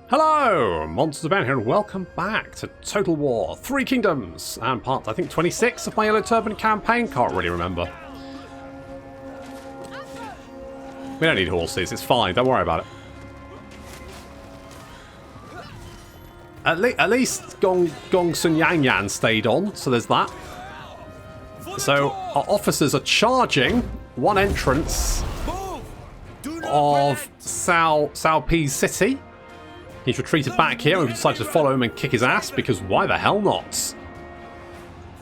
Hello, Monsters Band here, and welcome back to Total War 3 Kingdoms and part, I think, 26 of my Yellow Turban campaign. Can't really remember. We don't need horses, it's fine, don't worry about it. At least Gong Sun Yang Yan stayed on, so there's that. So our officers are charging one entrance of Cao Pi's city. He's retreated back here and we've decided to follow him and kick his ass because why the hell not? So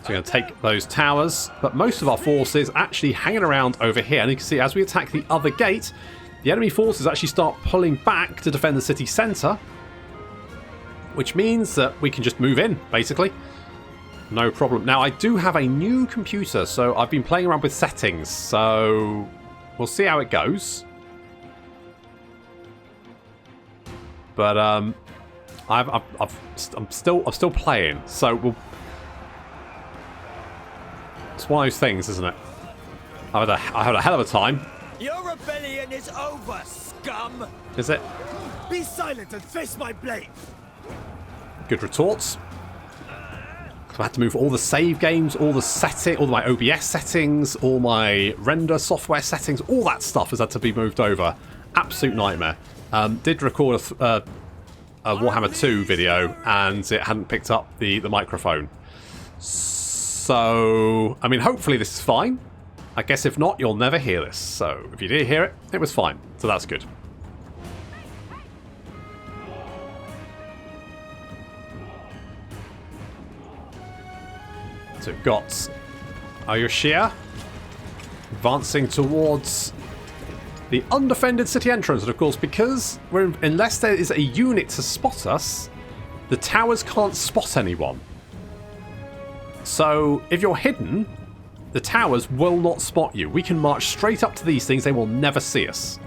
we're going to take those towers, but most of our forces actually hanging around over here. And you can see as we attack the other gate, the enemy forces actually start pulling back to defend the city centre, which means that we can just move in, basically. No problem. Now, I do have a new computer, so I've been playing around with settings, so we'll see how it goes. But I'm still playing, so it's one of those things, isn't it? I had a hell of a time. Your rebellion is over, scum! Is it? Be silent and face my blade! Good retorts. So I had to move all the save games, all my OBS settings, all my render software settings, all that stuff has had to be moved over. Absolute nightmare. Did record a Warhammer 2 video and it hadn't picked up the microphone. So, I mean, hopefully this is fine. I guess if not, you'll never hear this. So, if you did hear it, it was fine. So that's good. So we've got Ayoshia advancing towards the undefended city entrance, and of course, because unless there is a unit to spot us, the towers can't spot anyone. So if you're hidden, the towers will not spot you. We can march straight up to these things; they will never see us.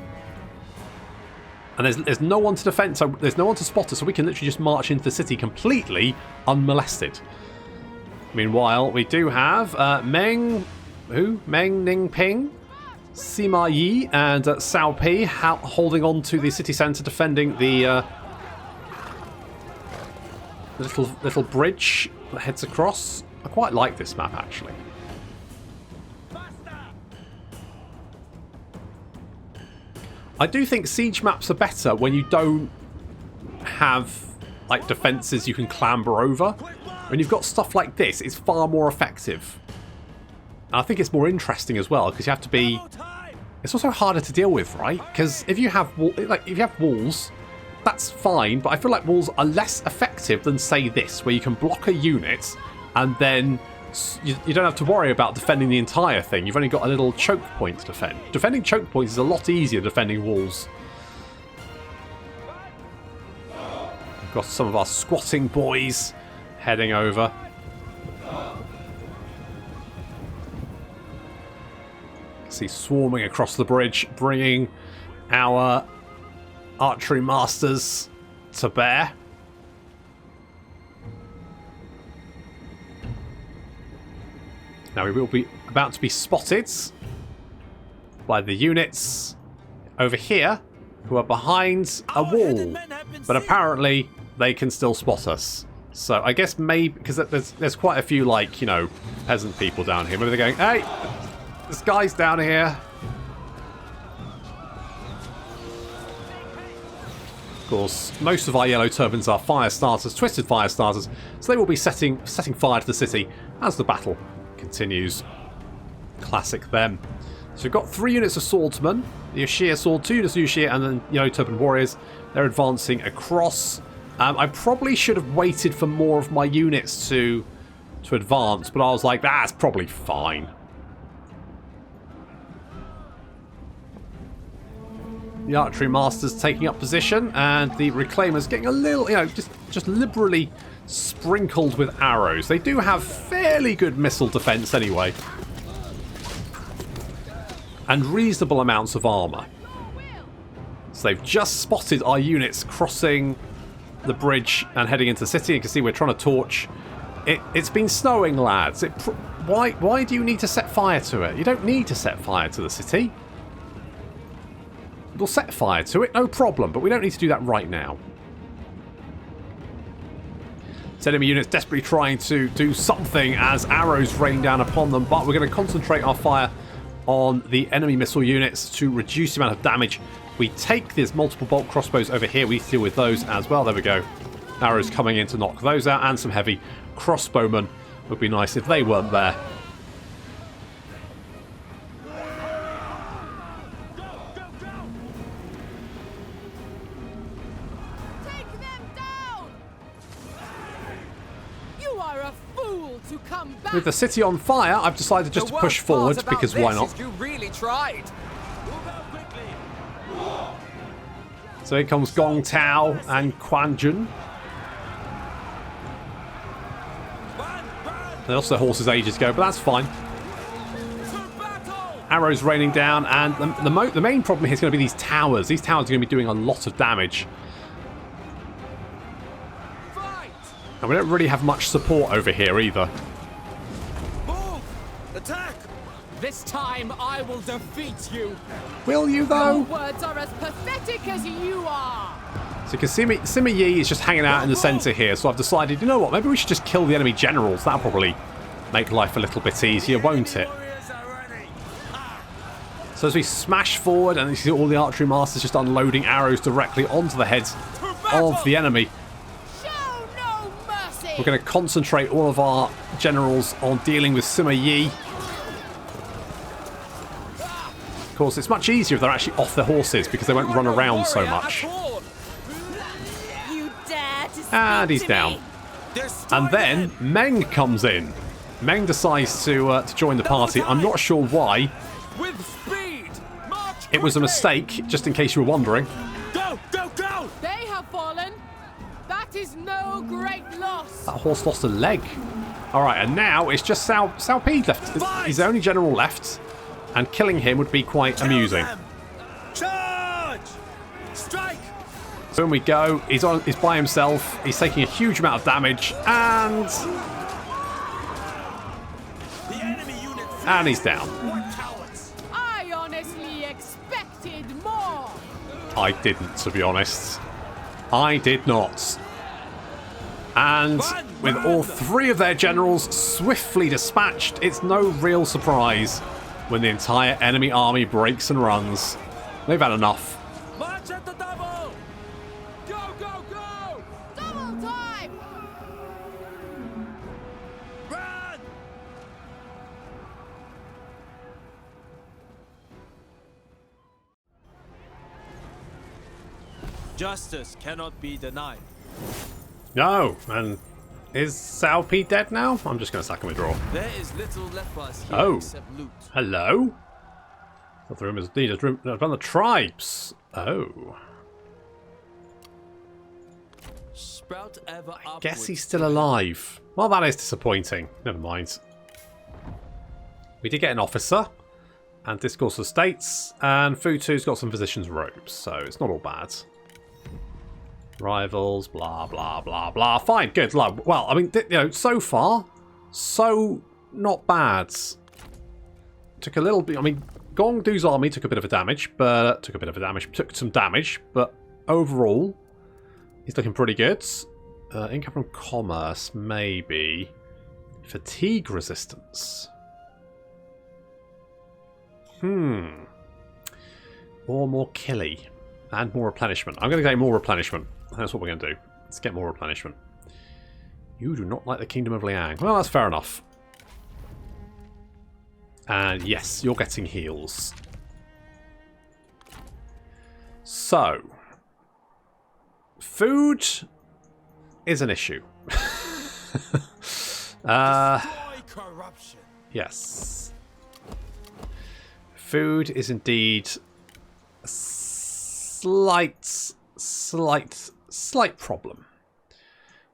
And there's no one to defend, so there's no one to spot us, so we can literally just march into the city completely unmolested. Meanwhile, we do have Meng Ningping, Sima Yi, and Cao Pi holding on to the city centre, defending the little bridge that heads across. I quite like this map, actually. I do think siege maps are better when you don't have like defences you can clamber over. When you've got stuff like this, it's far more effective. And I think it's more interesting as well because you have to be. It's also harder to deal with, right? Because if you have walls, that's fine. But I feel like walls are less effective than say this, where you can block a unit and then you don't have to worry about defending the entire thing. You've only got a little choke point to defend. Defending choke points is a lot easier than defending walls. We've got some of our squatting boys heading over. See swarming across the bridge, bringing our archery masters to bear. Now we will be about to be spotted by the units over here who are behind a wall, but apparently they can still spot us. So I guess maybe because there's quite a few, like, you know, peasant people down here. Maybe they're going, hey, this guy's down here. Of course, most of our yellow turbans are fire starters, twisted fire starters, so they will be setting fire to the city as the battle continues. Classic them. So we've got 3 units of swordsmen, the Yoshia sword, 2 units of Yoshia, and then yellow turban warriors. They're advancing across. I probably should have waited for more of my units to advance, but I was like, that's probably fine. The archery masters taking up position, and the reclaimers getting a little, you know, just liberally sprinkled with arrows. They do have fairly good missile defense anyway, and reasonable amounts of armor. So they've just spotted our units crossing the bridge and heading into the city. You can see we're trying to torch. It's been snowing, lads. Why do you need to set fire to it? You don't need to set fire to the city. we'll set fire to it, no problem. But we don't need to do that right now. Enemy units desperately trying to do something as arrows rain down upon them, but we're going to concentrate our fire on the enemy missile units to reduce the amount of damage. We take these multiple bolt crossbows over here. We deal with those as well. There we go. Arrows coming in to knock those out, and some heavy crossbowmen. Would be nice if they weren't there. With the city on fire, I've decided just to push forward because why not? You really tried. So here comes Gong Tao and Quan Jun. They lost their horses ages ago, but that's fine. Arrows raining down, and the main problem here is going to be these towers. These towers are going to be doing a lot of damage. And we don't really have much support over here either. Attack! This time I will defeat you. Will you though? Your words are as pathetic as you are. So you can see Sima Yi is just hanging out in the centre here, so I've decided, you know what, maybe we should just kill the enemy generals. That'll probably make life a little bit easier, won't it? So as we smash forward, and you see all the archery masters just unloading arrows directly onto the heads of the enemy. Show no mercy. We're going to concentrate all of our generals on dealing with Sima Yi. Of course, it's much easier if they're actually off their horses because they won't run around so much. You dare to speak And he's to down. me? And then Meng comes in. Meng decides to join the party. I'm not sure why. With speed! March It was a mistake, just in case you were wondering. Go! Go! Go! They have fallen. That is no great loss. That horse lost a leg. Alright, and now it's just Cao Pi left. He's the only general left. And killing him would be quite amusing. Charge! Strike! So when we go, he's by himself. He's taking a huge amount of damage. And The enemy unit. And he's down. What cowards! I honestly expected more. I didn't, to be honest. I did not. And with all three of their generals swiftly dispatched, it's no real surprise when the entire enemy army breaks and runs. They've had enough. March at the double! Go! Go! Go! Double time. Run! Justice cannot be denied. No, and is Cao Pi dead now? I'm just going to sack and withdraw. There is little left for us here Oh. except loot. Hello? Thought the room is needed. Run the tribes. Oh. Sprout ever Guess he's still alive. Well, that is disappointing. Never mind. We did get an officer. And Discourse of States. And Futu's got some physician's robes. So it's not all bad. Rivals, blah, blah, blah, blah. Fine, good. Well, I mean, you know, so far, so not bad. Took a little bit, I mean, Gong Du's army took a bit of a damage, but took some damage, but overall, he's looking pretty good. Income from commerce, maybe. Fatigue resistance. Or more killy. And more replenishment. I'm going to get more replenishment. That's what we're going to do. Let's get more replenishment. You do not like the Kingdom of Liang. Well, that's fair enough. And yes, you're getting heals. So, food is an issue. corruption. Yes. Food is indeed a slight problem.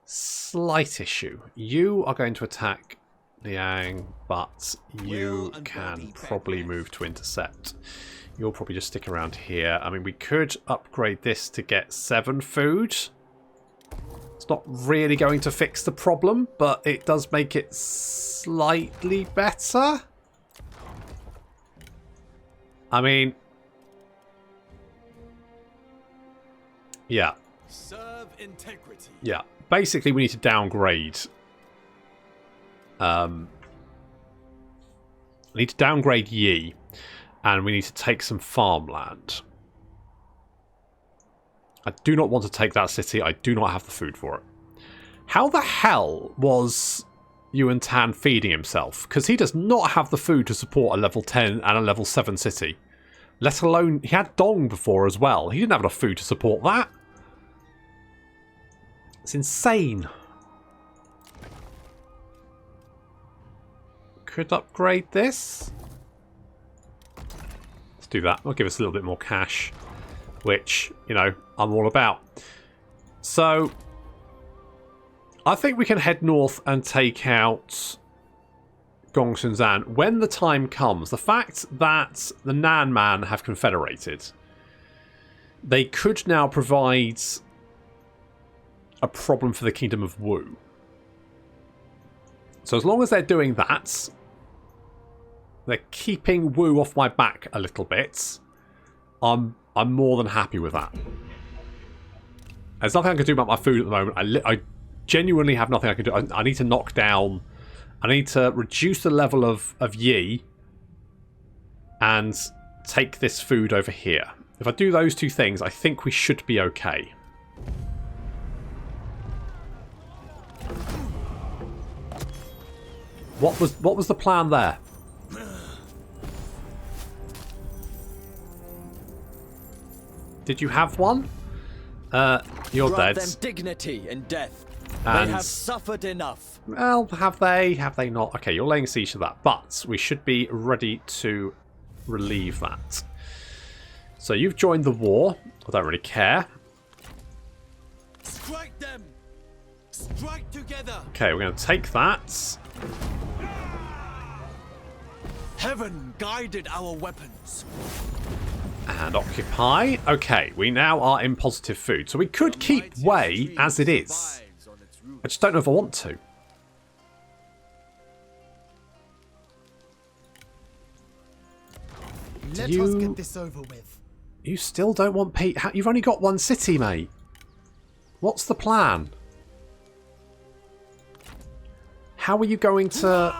Slight issue. You are going to attack Liang, but you can probably move to intercept. You'll probably just stick around here. I mean, we could upgrade this to get 7 food. It's not really going to fix the problem, but it does make it slightly better. I mean, Yeah. Serve integrity. Yeah. Basically, we need to downgrade. We need to downgrade Yi. And we need to take some farmland. I do not want to take that city. I do not have the food for it. How the hell was Yuan Tan feeding himself? Because he does not have the food to support a level 10 and a level 7 city. Let alone, he had Dong before as well. He didn't have enough food to support that. It's insane. Could upgrade this. Let's do that. It'll give us a little bit more cash. Which, you know, I'm all about. So, I think we can head north and take out Gongsun when the time comes. The fact that the Nanman have confederated, they could now provide a problem for the Kingdom of Wu. So as long as they're doing that, they're keeping Wu off my back a little bit, I'm more than happy with that. There's nothing I can do about my food at the moment. I genuinely have nothing I can do. I need to knock down... I need to reduce the level of Yi and take this food over here. If I do those two things, I think we should be okay. What was the plan there? Did you have one? You're Grant dead. them dignity in death. And they have suffered enough. Well, have they? Have they not? Okay, you're laying siege to that. But we should be ready to relieve that. So you've joined the war. I don't really care. Strike them. Strike together. Okay, we're going to take that. Heaven guided our weapons. And occupy. Okay, we now are in positive food. So we could keep Wei as it is. I just don't know if I want to. Let us get this over with. You still don't want Pete? You've only got one city, mate. What's the plan? How are you going to...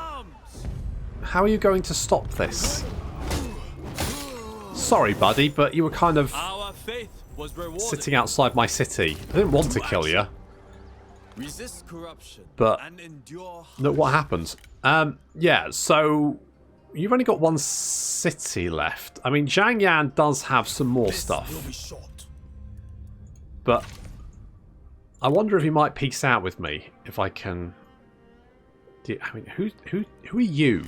How are you going to stop this? Sorry, buddy, but you were kind of Our faith was rewarded. sitting outside my city. I didn't want to kill you. Resist corruption But and endure. look what happens. Yeah, so you've only got one city left. I mean, Zhang Yan does have some more stuff. Will be short. But I wonder if he might peace out with me if I can. I mean, who are you?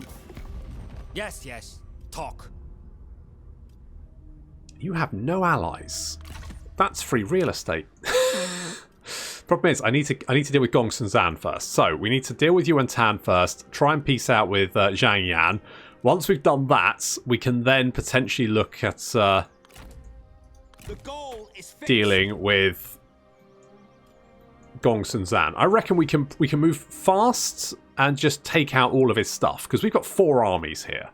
Yes. Talk. You have no allies. That's free real estate. Problem is, I need to deal with Gongsun Zan first. So we need to deal with Yuan Tan first. Try and peace out with Zhang Yan. Once we've done that, we can then potentially look at The goal is fixed. dealing with Gongsun Zan. I reckon we can move fast and just take out all of his stuff because we've got 4 armies here.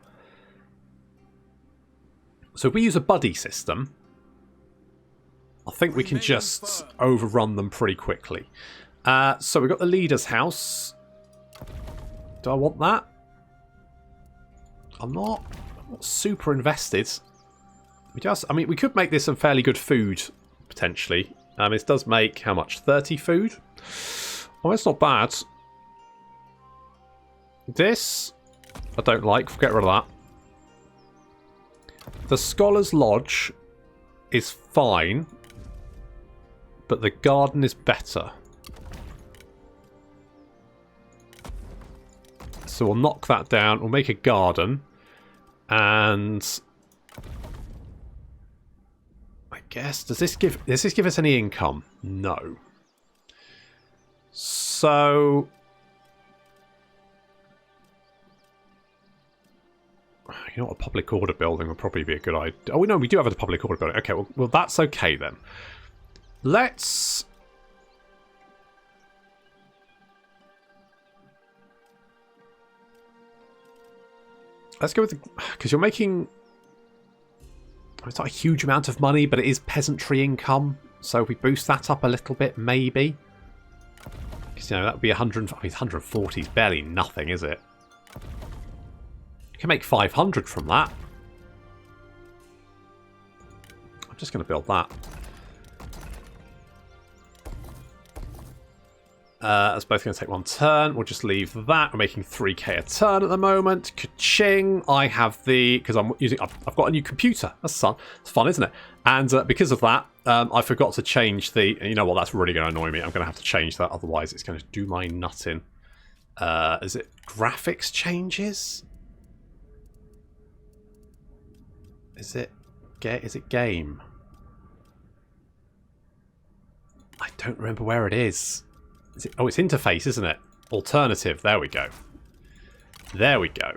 So if we use a buddy system, I think we can just overrun them pretty quickly. So we've got the leader's house. Do I want that? I'm not super invested. I mean, we could make this some fairly good food, potentially. It does make, how much? 30 food? Oh, it's not bad. This, I don't like. Get rid of that. The Scholar's Lodge is fine, but the garden is better. So we'll knock that down. We'll make a garden. And I guess, does this give us any income? No. So you know what, a public order building would probably be a good idea. Oh no, we do have a public order building. Okay, well that's okay then. Let's go with the, because you're making, it's not a huge amount of money, but it is peasantry income. So we boost that up a little bit, maybe. Because, that would be 100. I mean, 140 is barely nothing, is it? You can make 500 from that. I'm just going to build that. That's both going to take 1 turn. We'll just leave that. We're making 3k a turn at the moment. Ka-ching! I have because I've got a new computer. That's fun. It's fun, isn't it? And because of that, I forgot to change the. You know what? That's really going to annoy me. I'm going to have to change that. Otherwise, it's going to do my nut in. Is it graphics changes? Is it game? I don't remember where it is. Oh, it's interface, isn't it? Alternative. There we go. There we go.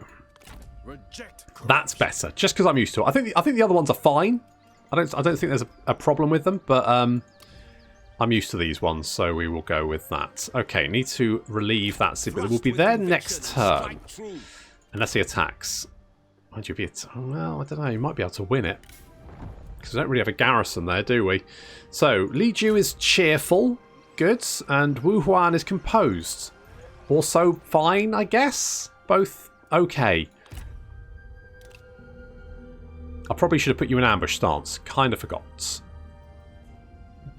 That's better. Just because I'm used to it. I think the other ones are fine. I don't think there's a problem with them, but I'm used to these ones, so we will go with that. Okay, need to relieve that city. We'll be there next turn, unless he attacks. Might you be? Well, I don't know. You might be able to win it because we don't really have a garrison there, do we? So Li Ju is cheerful. Good, and Wu Huan is composed. Also fine, I guess. Both okay. I probably should have put you in ambush stance. Kind of forgot.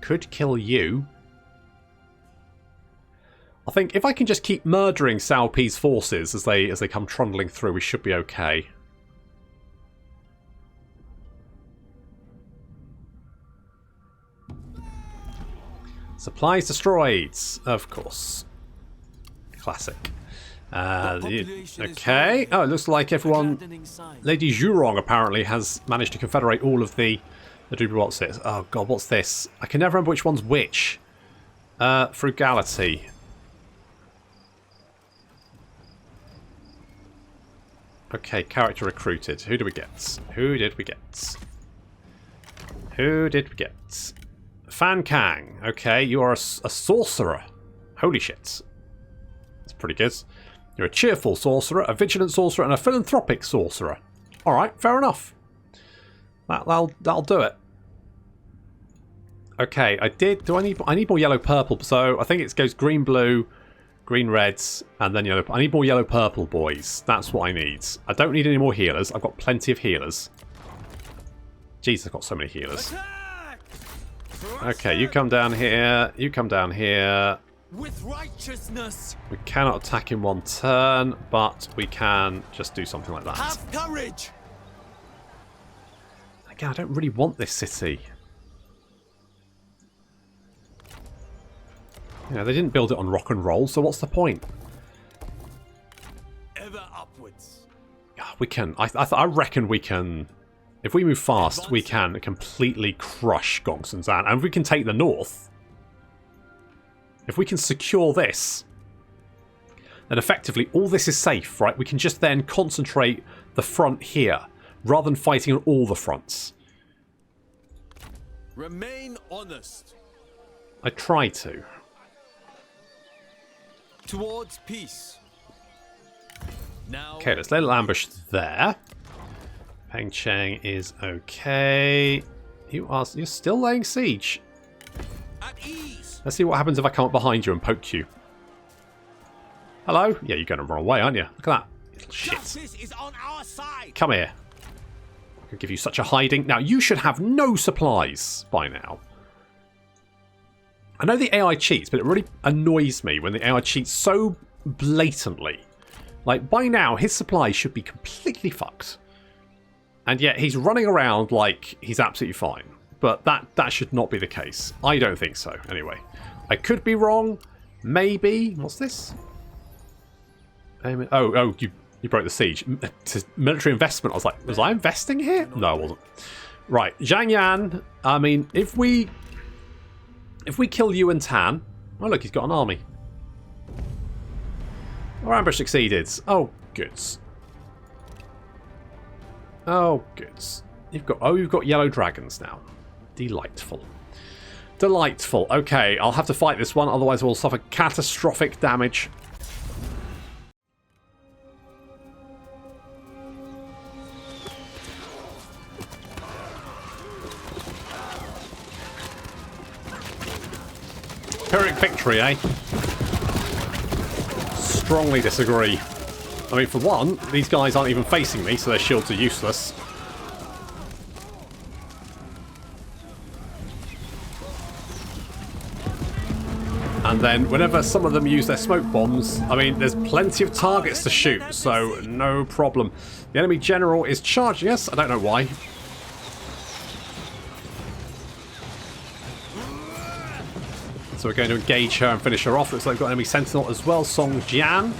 Could kill you. I think if I can just keep murdering Cao Pi's forces as they come trundling through, we should be okay. Supplies destroyed, of course. Classic. Okay. Oh, it looks like everyone... Lady Zhurong apparently has managed to confederate all of the what's it? Oh, God, what's this? I can never remember which one's which. Frugality. Okay, character recruited. Who do we get? Who did we get? Who did we get? Fan Kang. Okay, you are a sorcerer. Holy shit. That's pretty good. You're a cheerful sorcerer, a vigilant sorcerer, and a philanthropic sorcerer. Alright, fair enough. That'll do it. Okay, I need more yellow purple, so I think it goes green blue, green reds, and then yellow. I need more yellow purple, boys. That's what I need. I don't need any more healers. I've got plenty of healers. Jeez, I've got so many healers. Okay, you come down here. You come down here. With righteousness. We cannot attack in 1 turn, but we can just do something like that. Have courage. Again, I don't really want this city. You know, they didn't build it on rock and roll, so what's the point? Ever upwards. We can. I reckon we can. If we move fast, we can completely crush Gongsun Zan, and if we can take the north. If we can secure this, then effectively all this is safe, right? We can just then concentrate the front here, rather than fighting on all the fronts. Remain honest. I try to. Towards peace. Now. Okay, let's let an ambush there. Peng Cheng is okay. You're still laying siege. At ease. Let's see what happens if I come up behind you and poke you. Hello? Yeah, you're going to run away, aren't you? Look at that. Little shit. Justice is on our side. Come here. I could give you such a hiding. Now, you should have no supplies by now. I know the AI cheats, but it really annoys me when the AI cheats so blatantly. Like, by now, his supplies should be completely fucked. And yet, he's running around like he's absolutely fine. But that should not be the case. I don't think so, anyway. I could be wrong. Maybe. What's this? Oh, you broke the siege. Military investment. I was like, was I investing here? No, I wasn't. Right, Zhang Yan. I mean, if we kill Yuan Tan... Oh, look, he's got an army. Our ambush succeeded. Oh, good. Oh, good. You've got yellow dragons now. Delightful. Delightful. Okay, I'll have to fight this one, otherwise we'll suffer catastrophic damage. Pyrrhic victory, eh? Strongly disagree. I mean, for one, these guys aren't even facing me, so their shields are useless. And then whenever some of them use their smoke bombs, I mean, there's plenty of targets to shoot, so no problem. The enemy general is charging us. I don't know why. So we're going to engage her and finish her off. Looks like they've got enemy sentinel as well, Song Jian.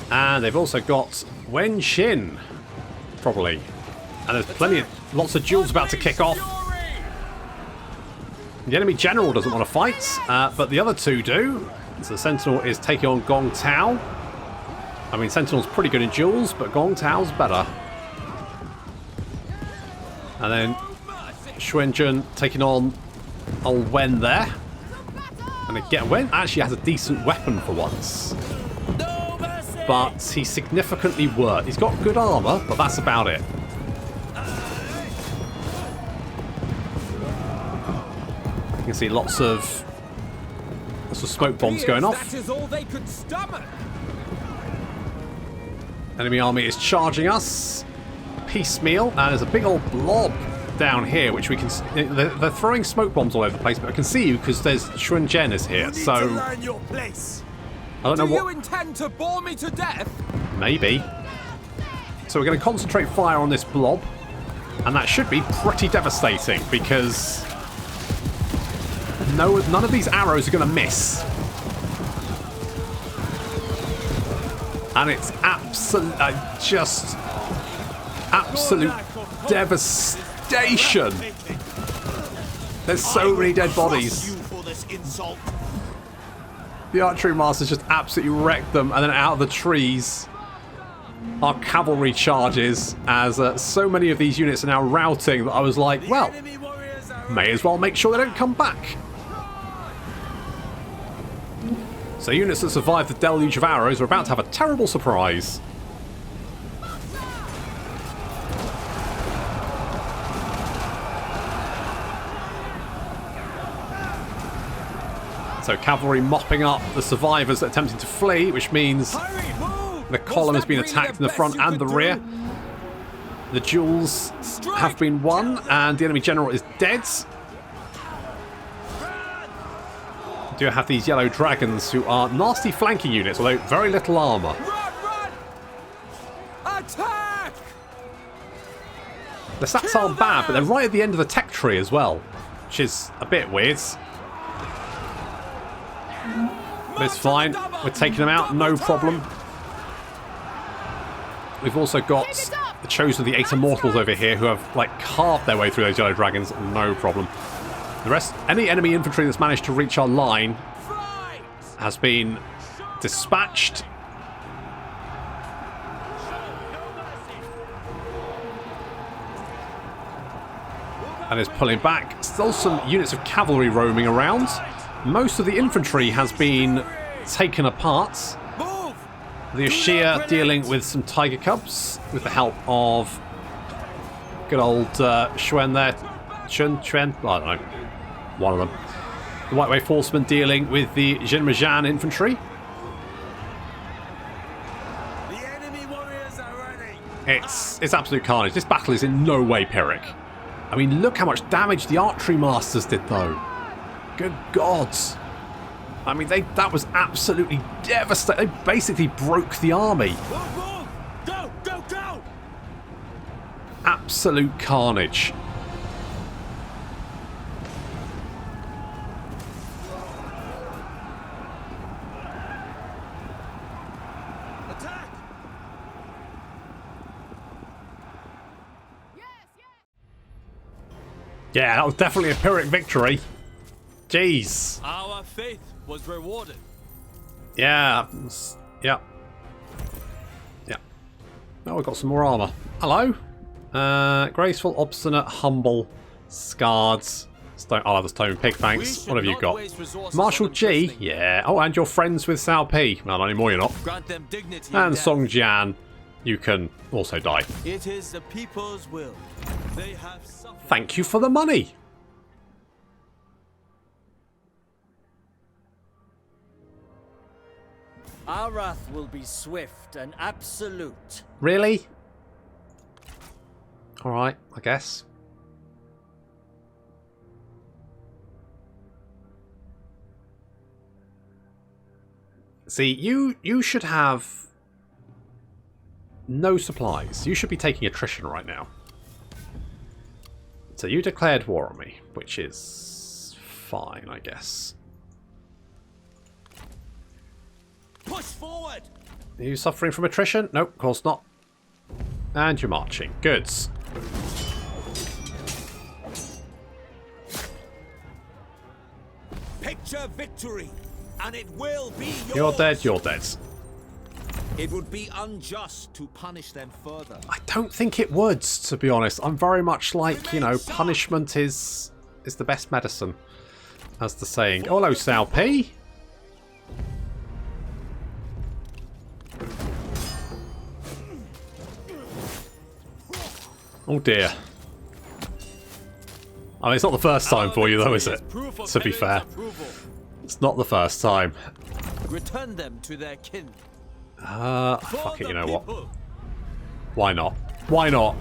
And they've also got Wen Xin, probably. And there's lots of duels about to kick off. The enemy general doesn't want to fight, but the other two do. So the sentinel is taking on Gong Tao. I mean, sentinel's pretty good in duels, but Gong Tao's better. And then Xuanzhen taking on old Wen there. And again, Wen actually has a decent weapon for once. But he's significantly worse. He's got good armor, but that's about it. You can see lots of smoke bombs going off. That is all they could stomach. Enemy army is charging us piecemeal, and there's a big old blob down here, which we can. They're throwing smoke bombs all over the place, but I can see you because there's Xuanzhen is here. So I don't know what. Do you intend to bore me to death? Maybe. So we're going to concentrate fire on this blob, and that should be pretty devastating because none of these arrows are going to miss. And it's just absolute devastation. There's so many dead bodies. The archery masters just absolutely wrecked them, and then out of the trees are cavalry charges as so many of these units are now routing that I was like, well, may as well make sure they don't come back. So units that survived the deluge of arrows are about to have a terrible surprise. So cavalry mopping up the survivors that are attempting to flee, which means the column has been attacked in the front and the rear. The duels have been won, and the enemy general is dead. We do have these yellow dragons who are nasty flanking units, although very little armor. Run! Attack! The stats aren't bad, but they're right at the end of the tech tree as well, which is a bit weird. But it's fine. We're taking them out, no problem. We've also got the Chosen of the Eight Immortals over here who have like carved their way through those yellow dragons, no problem. The rest, any enemy infantry that's managed to reach our line has been dispatched. And is pulling back. Still some units of cavalry roaming around. Most of the infantry has been taken apart. The Ashir dealing with some tiger cubs with the help of good old Xuan there. Xuan? I don't know. One of them. The White Wave Horsemen dealing with the Jinmajan infantry. The enemy warriors are ready. It's absolute carnage. This battle is in no way Pyrrhic. I mean, look how much damage the archery masters did, though. Good gods. I mean, that was absolutely devastating. They basically broke the army. Go, go, go! Absolute carnage. Attack! Yeah, that was definitely a Pyrrhic victory. Jeez. Our faith was rewarded. Yeah. Yeah. Yeah. Now we've got some more armor. Hello. Graceful, obstinate, humble, scarred. I'll have the stone pig, thanks. What have you got? Marshal G. Yeah. Oh, and you're friends with Cao Pi. Well, not anymore, you're not. Grant them dignity And Song Jian. You can also die. It is the people's will. They have suffered. Thank you for the money. Our wrath will be swift and absolute. Really? Alright, I guess. See, you should have no supplies. You should be taking attrition right now. So you declared war on me, which is fine, I guess. Push forward. Are you suffering from attrition? Nope, of course not. And you're marching. Goods. Picture victory, and it will be yours. You're dead, you're dead. It would be unjust to punish them further. I don't think it would, to be honest. I'm very much like, you know, punishment is the best medicine, as the saying. Oh, hello, Sal P. Oh dear. I mean, it's not the first time for you, though, is it? To be fair, it's not the first time. Return them to their kin. Fuck it, you know what? Why not? Why not?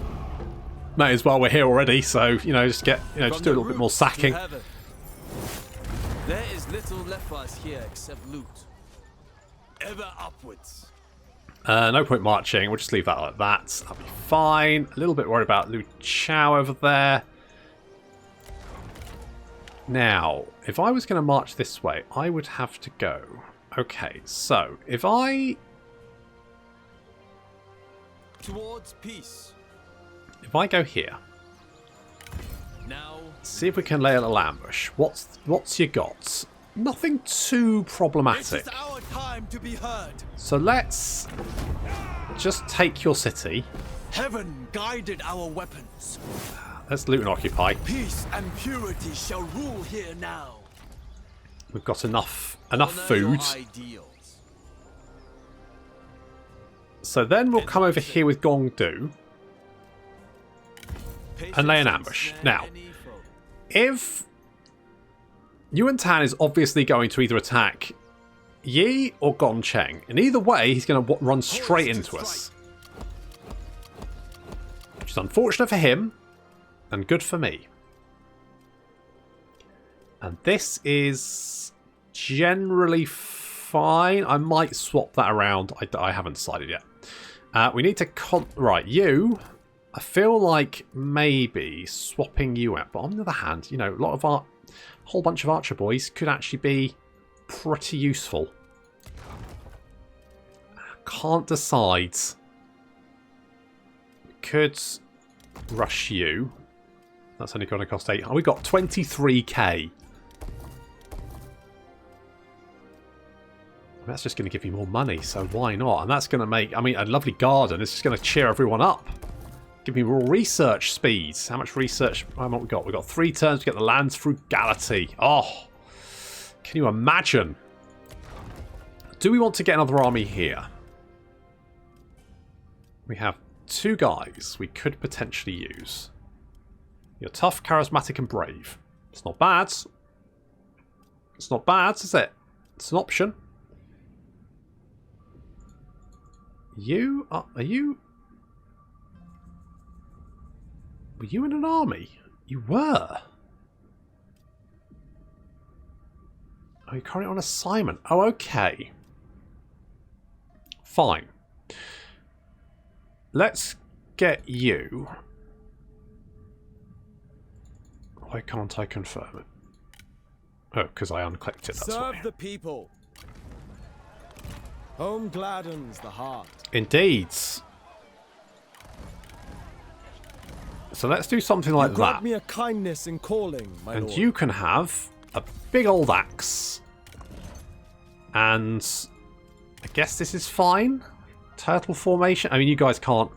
May as well, we're here already, so, you know, just get, you know, just do a little bit more sacking. There is little left for us here except loot. Ever upwards. No point marching, we'll just leave that like that. That'll be fine. A little bit worried about Liu Chao over there. Now, if I was going to march this way, I would have to go. Okay, so if I... Towards peace. If I go here, Now, see if we can lay a little ambush. What's you got? Nothing too problematic. this is our time to be heard. So let's just take your city. Heaven guided our weapons. Let's loot and occupy. Peace and purity shall rule here now. We've got enough Honor food. your ideals. So then we'll come over here with Gongdu and lay an ambush. Now, if Yuan Tan is obviously going to either attack Yi or Gongcheng, and either way he's going to run straight into us. Which is unfortunate for him, and good for me. And this is generally fine. I might swap that around. I haven't decided yet. We need to... Right, you... I feel like maybe swapping you out. But on the other hand, you know, a whole bunch of archer boys could actually be pretty useful. Can't decide. Could rush you. That's only going to cost 8. Oh, we got 23k. That's just going to give you more money, so why not? And that's going to make, I mean, a lovely garden. It's just going to cheer everyone up. Give me more research speeds. How much research? How much we got? We've got 3 turns to get the land's frugality. Oh, can you imagine? Do we want to get another army here? We have 2 guys we could potentially use. You're tough, charismatic, and brave. It's not bad. It's not bad, is it? It's an option. You are you? Were you in an army? You were. Are you currently on assignment? Oh, okay. Fine. Let's get you. Why can't I confirm it? Oh, because I unclicked it, that's Serve why. the people. Home gladdens the heart. Indeed. So let's do something like You that. grant me a kindness in calling, my And lord. you can have a big old axe. And I guess this is fine. Turtle formation. I mean, you guys can't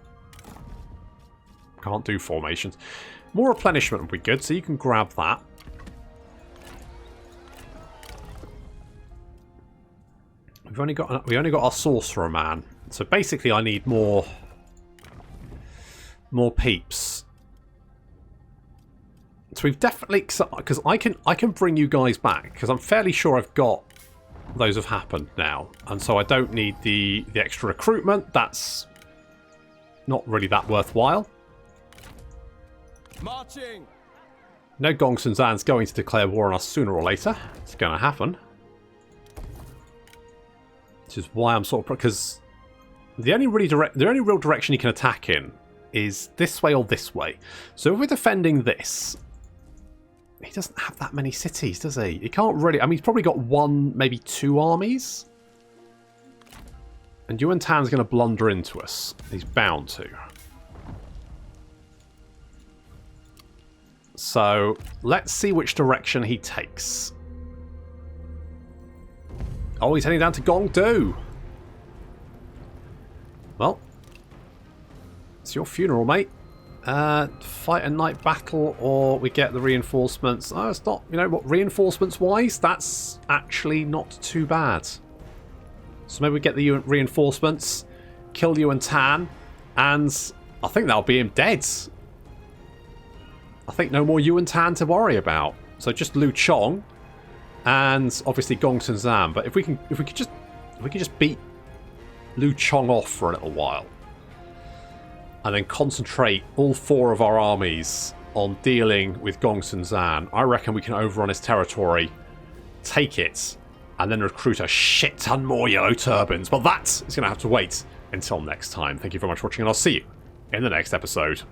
do formations. More replenishment would be good, so you can grab that. We only got our sorcerer man. So basically I need more peeps. So we've definitely, because I can bring you guys back, because I'm fairly sure I've got those have happened now. And so I don't need the extra recruitment. That's not really that worthwhile. Marching. No, Gongsun Zan's going to declare war on us sooner or later. It's going to happen. Which is why I'm sort of... Because the only real direction he can attack in is this way or this way. So if we're defending this, he doesn't have that many cities, does he? He can't really... I mean, he's probably got 1, maybe 2 armies. And Yuan Tan's going to blunder into us. He's bound to. So, let's see which direction he takes. Oh, he's heading down to Gongdu. Well, it's your funeral, mate. Fight a night battle or we get the reinforcements. Oh, it's not, you know what, reinforcements-wise, that's actually not too bad. So maybe we get the reinforcements, kill Yuan Tan, and I think that'll be him dead. I think no more Yuan Tan to worry about. So just Liu Chao and obviously Gongsun Zan. But if we could just beat Liu Chao off for a little while, and then concentrate all 4 of our armies on dealing with Gongsun Zan, I reckon we can overrun his territory, take it, and then recruit a shit ton more yellow turbans. But that is going to have to wait until next time. Thank you very much for watching, and I'll see you in the next episode.